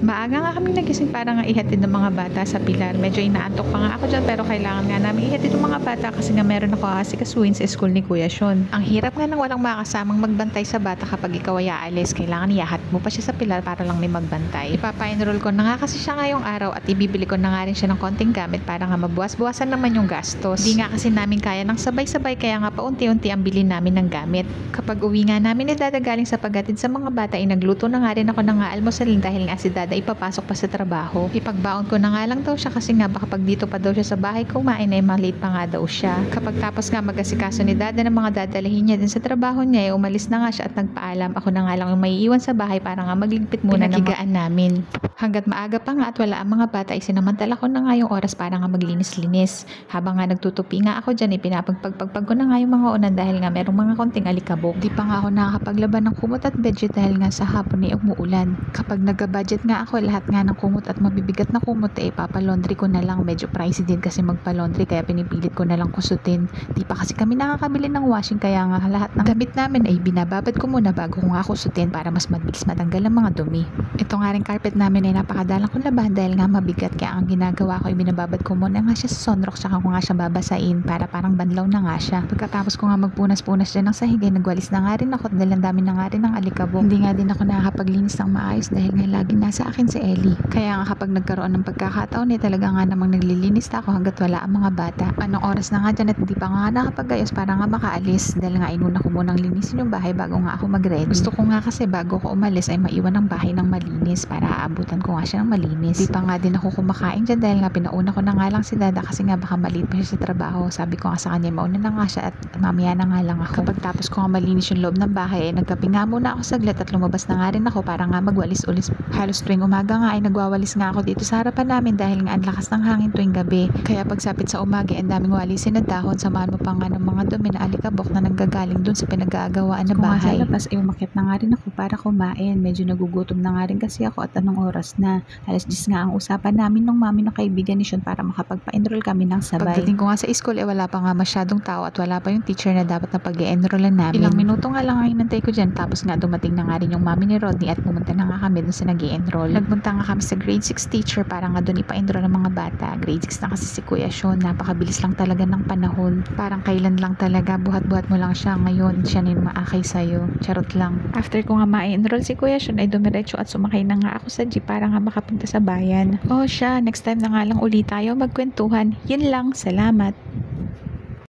Maaga nga kami nagising para nga ihatid ng mga bata sa Pilar. Medyo inaantok pa nga ako dyan pero kailangan nga namin ihatid ng mga bata kasi nga meron ako asikasuhin sa school ni Kuya Sean. Ang hirap nga nang walang makasamang magbantay sa bata kapag ikaw ay aalis. Kailangan iyahat mo pa siya sa Pilar para lang may magbantay. Ipapa-enroll ko na nga kasi siya ngayong araw at ibibili ko na nga rin siya ng konting gamit para nga mabuwas-buwasan naman yung gastos. Di nga kasi namin kaya ng sabay-sabay kaya nga paunti-unti ang bilhin namin ng gamit. Kapag uwi nga namin ni Dada galing sa paghatid sa mga bata ay nagluto na nga rin ako ng almusal dahil nga si Dada ipapasok pa sa trabaho. Ipagbaon ko na nga lang daw siya kasi nga baka pag dito pa daw siya sa bahay kumain ay malate pa nga daw siya. Kapag tapos nga mag-asikaso ni Dada ng mga dadalhin niya din sa trabaho niya ay umalis na nga siya at nagpaalam. Ako na nga lang yung maiiwan sa bahay para nga magligpit muna ng higaan namin. Hanggat maaga pa nga at wala ang mga bata ay sinamantala ko na nga yung oras para nga maglinis-linis. Habang nga nagtutupi nga ako dyan ay pinapagpagpag ko na nga yung mga unan dahil nga merong mga konting alikabok. Di pa nga ako nakakapaglaban ng kumot at bedsheet dahil nga sa hapon ay umuulan. Kapag nagka-budget nga ako lahat nga ng kumot at mabibigat na kumot ay papalaundry ko na lang. Medyo pricey din kasi magpa-laundry kaya pinipilit ko na lang kusutin. Di pa kasi kami nakakabili ng washing kaya nga lahat ng damit namin ay binababad ko muna bago ko nga kusutin para mas mabilis matanggal ang mga dumi. Ito nga rin carpet namin ay napakadalang kong labahan dahil nga mabigat kaya ang ginagawa ko ay binababad ko muna nga siya sa sunrock saka ko nga siya babasain para parang banlaw na nga siya. Pagkatapos ko nga magpunas-punas dyan ng sahig ay nagwalis na nga rin ako dahil ang dami na nga rin ng alikabok. Hindi nga din ako nakakapaglinis ng maayos dahil nga lagi nasa akin si Ellie. Kaya nga kapag nagkaroon ng pagkakataon ay talaga nga namang naglilinis ako hanggat wala ang mga bata. Anong oras na nga dyan at hindi pa nga nakapagayos para nga makaalis dahil nga inuna ko munang linisin yung bahay bago nga ako mag-ready. Gusto ko nga kasi bago ko umalis ay maiwan ang bahay ng malinis para aabutan ko nga siya ng malinis. Di pa nga din ako kumakain dyan dahil nga pinauna ko na nga lang si Dada kasi nga baka maliit pa siya sa trabaho. Sabi ko nga sa kanya mauna na nga siya at mamaya na nga lang ako. Kapag tapos ko nga malinis yung loob ng bahay ay nagkape nga muna ako saglit at lumabas na nga rin ako para nga magwalis-ulis. Halos tuwing umaga nga ay nagwawalis nga ako dito sa harapan namin dahil nga ang lakas ng hangin tuwing gabi. Kaya pagsapit sa umaga ang daming walisin na dahon samahan mo pa nga ng mga dumi na alikabok na nanggagaling dun sa pinag-aagawaan na bahay. Kung sa labas ay umakyat na nga rin ako para kumain. Medyo nagugutom na nga rin kasi ako at anong oras na. Alas 10 nga ang usapan namin ng mami ng kaibigan ni Sean para makapagpa-enroll kami ng sabay. Pagdating ko nga sa school ay wala pa nga masyadong tao at wala pa yung teacher na dapat na pag-e-enrollan namin. Ilang minuto nga lang ang inantay ko dyan tapos nga dumating na nga rin yung mami ni Rodney at pumunta na nga kami dun sa nag-e-enroll. Nagpunta nga kami sa grade 6 teacher para nga dun ipa-enroll ng mga bata. Grade 6 na kasi si Kuya Sean. Napakabilis lang talaga ng panahon. Parang kailan lang talaga. Buhat-buhat mo lang siya. Ngayon siya na yung maakay sa'yo. Charot lang. After ko nga ma-enroll si Kuya Sean ay dumiretso at sumakay na nga ako sa jeep para nga makapunta sa bayan. Oh siya, next time na nga lang ulit tayo magkwentuhan. Yun lang. Salamat.